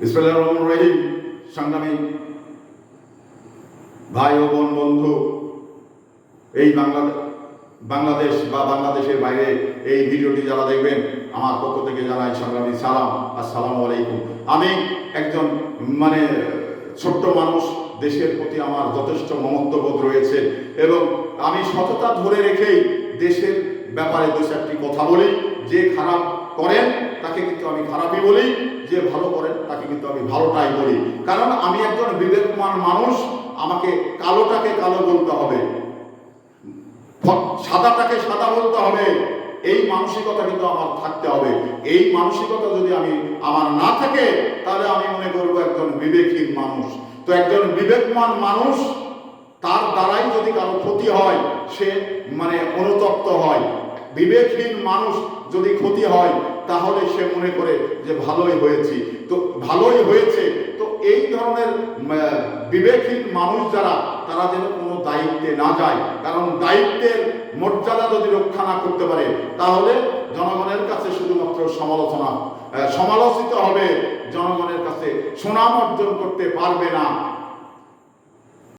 বিসমিল্লাহির রহমানির রহিম। সংগ্রামী ভাই ও বোন বন্ধু, এই বাংলাদেশ বা বাংলাদেশের বাইরে এই ভিডিওটি যারা দেখবেন, আমার পক্ষ থেকে জানাই সংগ্রামী সালাম, আসসালামু আলাইকুম। আমি একজন ছোট্ট মানুষ, দেশের প্রতি আমার যথেষ্ট মমত্ববোধ রয়েছে এবং আমি সততা ধরে রেখেই দেশের ব্যাপারে দু চারটি কথা বলি। যে খারাপ করেন তাকে কিন্তু আমি খারাপই বলি, যে ভালো করেন তাকে কিন্তু আমি ভালোটাই বলি। কারণ আমি একজন বিবেকমান মানুষ, আমাকে কালোটাকে কালো বলতে হবে, সাদাটাকে সাদা বলতে হবে, এই মানসিকতা কিন্তু আমার থাকতে হবে। এই মানসিকতা যদি আমার না থাকে, তাহলে আমি মনে করবো একজন বিবেকহীন মানুষ। তো একজন বিবেকমান মানুষ, তার দ্বারাই যদি কারো ক্ষতি হয় সে অনুতপ্ত হয়। বিবেকহীন মানুষ যদি ক্ষতি হয় তাহলে সে মনে করে যে ভালোই হয়েছে। তো ভালোই হয়েছে, তো এই ধরনের বিবেকহীন মানুষ যারা, তারা যেন কোনো দায়িত্বে না যায়। কারণ দায়িত্বের মর্যাদা যদি রক্ষা না করতে পারে, তাহলে জনগণের কাছে শুধুমাত্র সমালোচিত হবে, জনগণের কাছে সুনাম অর্জন করতে পারবে না।